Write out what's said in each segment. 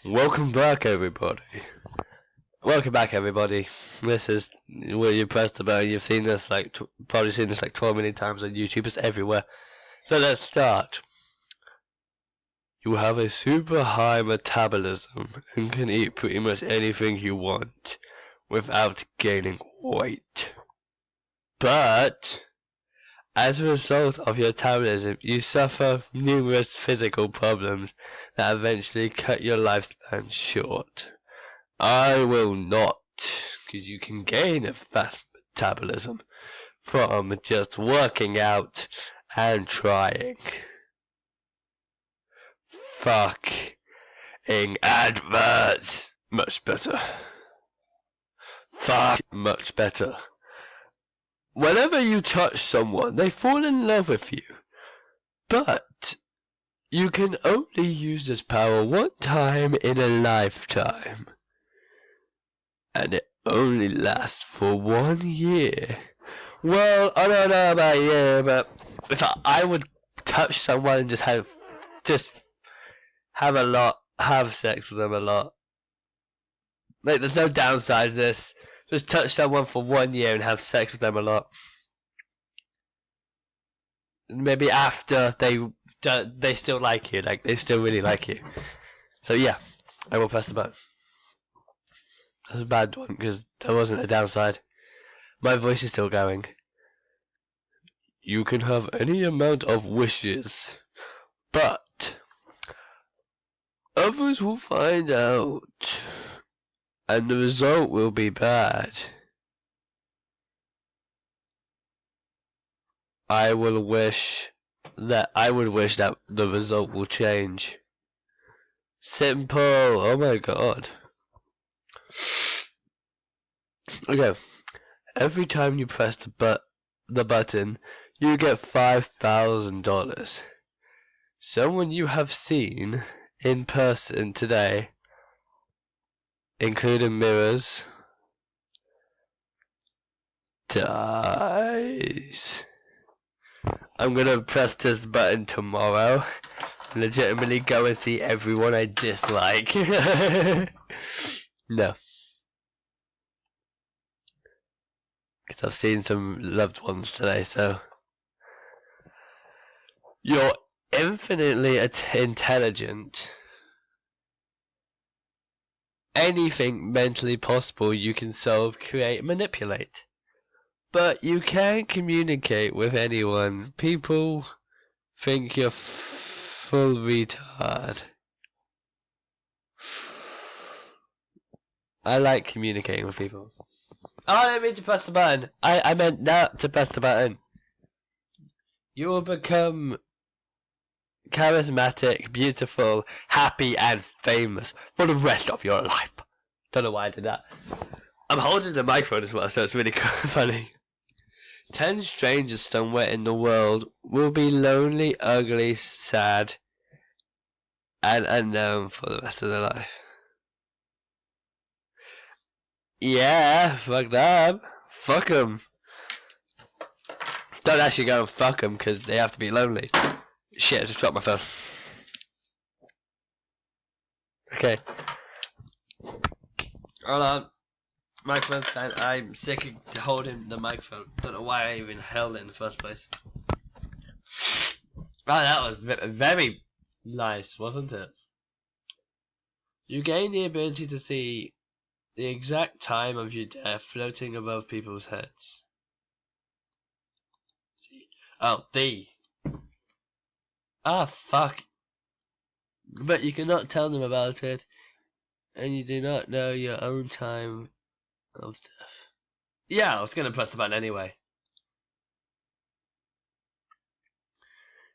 Welcome back, everybody. Welcome back, everybody. This is where you press the button. You've seen this probably seen this like 12 million times on YouTube. It's everywhere. So let's start. You have a super high metabolism and can eat pretty much anything you want without gaining weight. But as a result of your metabolism, you suffer numerous physical problems that eventually cut your lifespan short. I will not, because you can gain a fast metabolism from just working out and trying. Fucking adverts! Much better. Fuck, much better. Whenever you touch someone, they fall in love with you. But you can only use this power one time in a lifetime. And it only lasts for 1 year. Well, I don't know about you, but if I would touch someone and just have sex with them a lot. Like, there's no downside to this. Just touch someone for 1 year and have sex with them a lot. Maybe after they still like you, like they still really like you. So yeah, I will press the button. That's a bad one because there wasn't a downside. My voice is still going. You can have any amount of wishes, but others will find out, and the result will be bad. I would wish that the result will change. Simple. Oh my god. Okay. Every time you press the button, you get $5,000. Someone you have seen in person today, including mirrors, dies. I'm gonna press this button tomorrow. Legitimately go and see everyone I dislike. No. Because I've seen some loved ones today, so. You're infinitely intelligent. Anything mentally possible you can solve, create, manipulate. But you can't communicate with anyone. People think you're full retard. I like communicating with people. Oh, I didn't mean to press the button. I meant not to press the button. You will become charismatic, beautiful, happy, and famous for the rest of your life. Don't know why I did that. I'm holding the microphone as well, so it's really funny. 10 strangers somewhere in the world will be lonely, ugly, sad, and unknown for the rest of their life. Yeah, fuck them. Fuck them. Don't actually go and fuck them because they have to be lonely. Shit, I just dropped my phone. Okay. Hold on. Microphone stand. I'm sick of holding the microphone. Don't know why I even held it in the first place. Oh, that was very nice, wasn't it? You gain the ability to see the exact time of your death floating above people's heads. See? Oh, Ah, fuck. But you cannot tell them about it, and you do not know your own time of death. Yeah, I was gonna press the button anyway.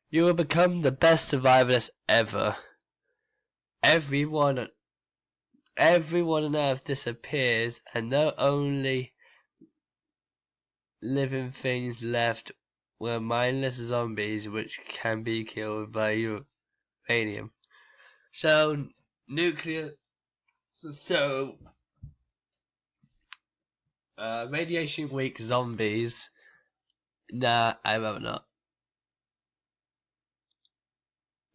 You will become the best survivalist ever. Everyone on Earth disappears, and the only living things left were mindless zombies which can be killed by uranium. So, nuclear. Radiation weak zombies. Nah, I'd rather not.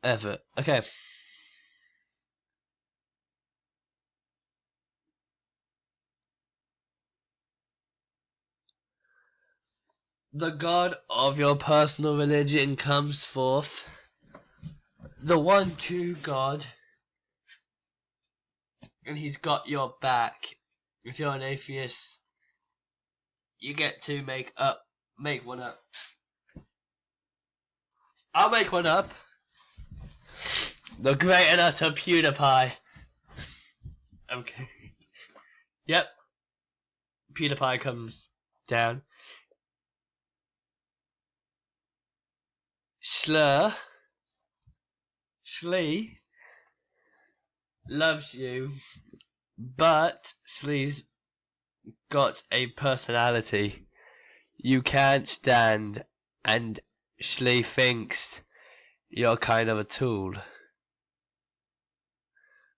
Ever. Okay. the God of your personal religion comes forth, the one true God, and he's got your back. If you're an atheist, you get to make one up. I'll make one up. The great and utter PewDiePie. Okay. Yep. PewDiePie comes down. Slee loves you, but Slee's got a personality you can't stand, and Slee thinks you're kind of a tool.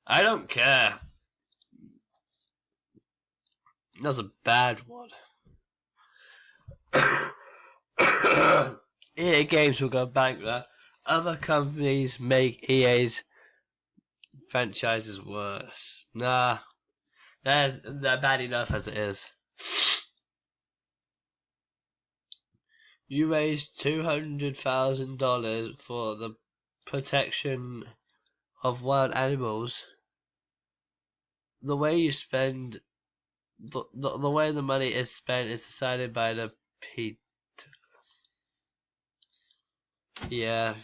I don't care. That's a bad one. EA Games will go bankrupt. Other companies make EA's franchises worse. Nah, they're bad enough as it is. You raised $200,000 for the protection of wild animals. The way you spend, the way the money is spent is decided by the people. Yeah.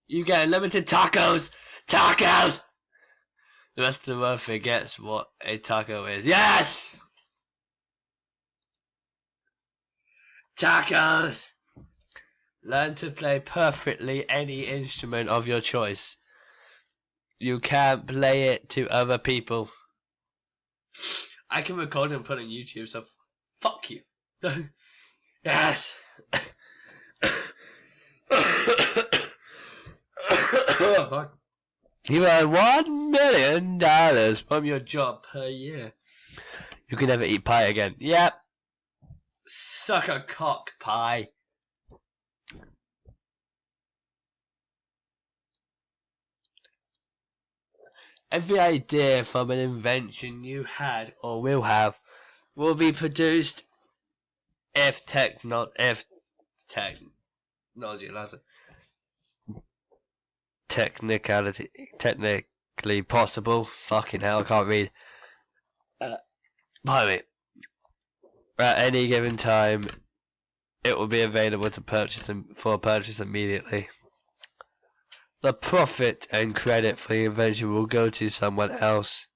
You get unlimited tacos! Tacos! The rest of the world forgets what a taco is. Yes! Tacos! Learn to play perfectly any instrument of your choice. You can't play it to other people. I can record and put it on YouTube, so fuck you. Yes! Oh, fuck. You earn $1 million from your job per year. You can never eat pie again. Yep. Suck a cock, pie. Every idea from an invention you had or will have will be produced if technology allows it. Technically possible. Fucking hell, I can't read. Pardon me. At any given time, it will be available to purchase immediately. The profit and credit for the invention will go to someone else,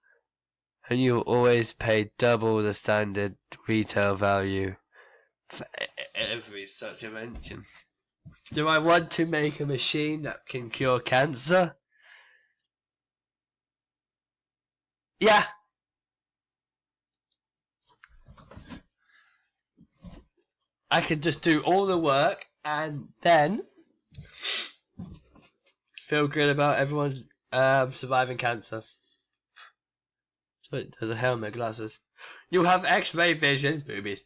and you will always pay double the standard retail value for every such invention. Do I want to make a machine that can cure cancer? Yeah. I could just do all the work and then feel good about everyone surviving cancer. So there's a helmet, glasses. You'll have X-ray vision, boobies.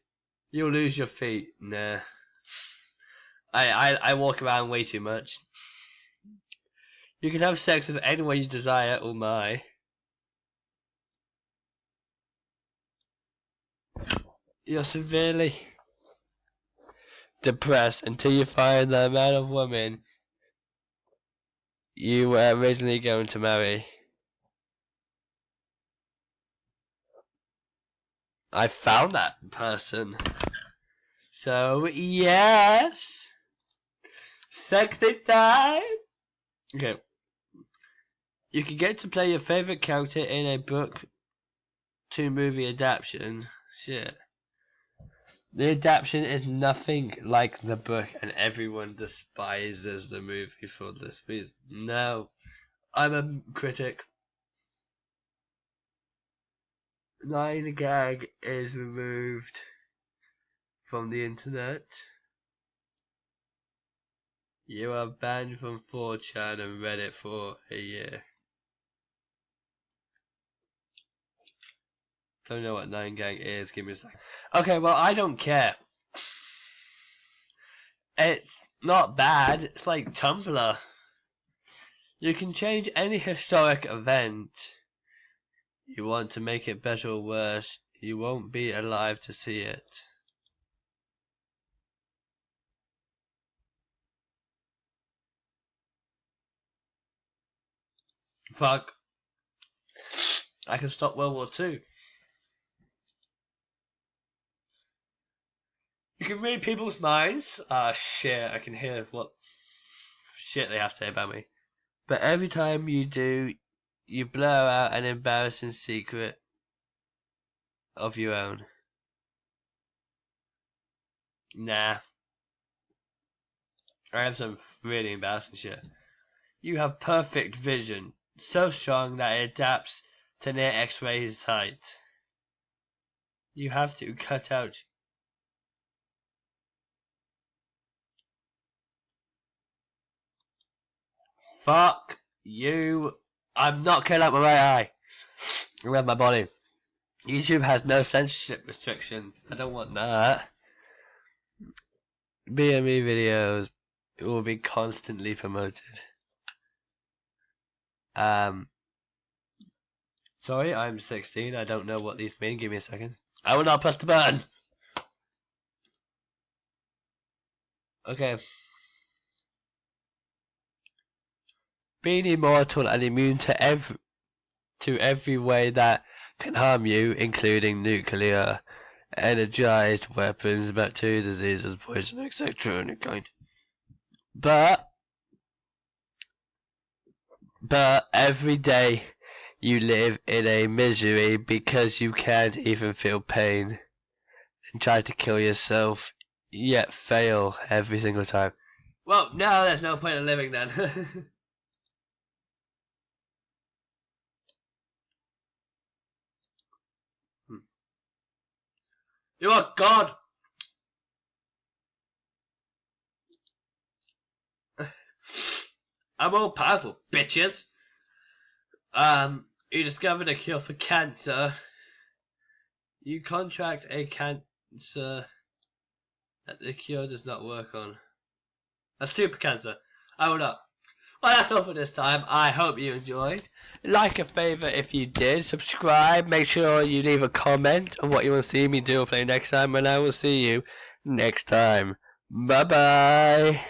You'll lose your feet. Nah. I walk around way too much. You can have sex with anyone you desire. Oh my. You're severely depressed until you find the man or woman you were originally going to marry. I found that person. So yes. Sexy time. Okay. You can get to play your favorite character in a book to movie adaptation. Shit. The adaptation is nothing like the book, and everyone despises the movie for this reason. No, I'm a critic. 9gag is removed from the internet. You are banned from 4chan and Reddit for a year. Don't know what 9gag is, give me a second. Okay, well, I don't care. It's not bad, it's like Tumblr. You can change any historic event you want to make it better or worse. You won't be alive to see it. Fuck. I can stop World War II. You can read people's minds. Ah, shit, I can hear what shit they have to say about me. But every time you do, you blur out an embarrassing secret of your own. Nah. I have some really embarrassing shit. You have perfect vision, so strong that it adapts to near X-ray sight. You have to cut out. Fuck you. I'm not cutting out my right eye. Around my body. YouTube has no censorship restrictions. I don't want that. BME videos will be constantly promoted. Sorry, I'm 16. I don't know what these mean. Give me a second. I will not press the button. Okay. Being immortal and immune to every way that can harm you, including nuclear, energized weapons, bacteria, diseases, poison, etc. of any kind. But every day you live in a misery because you can't even feel pain and try to kill yourself, yet fail every single time. Well, no, there's no point in living then. You are God! I'm all powerful, bitches! You discovered a cure for cancer. You contract a cancer that the cure does not work on. A super cancer. I will not. Well, that's all for this time. I hope you enjoyed. Like a favour if you did. Subscribe. Make sure you leave a comment on what you want to see me do or play next time. And I will see you next time. Bye bye.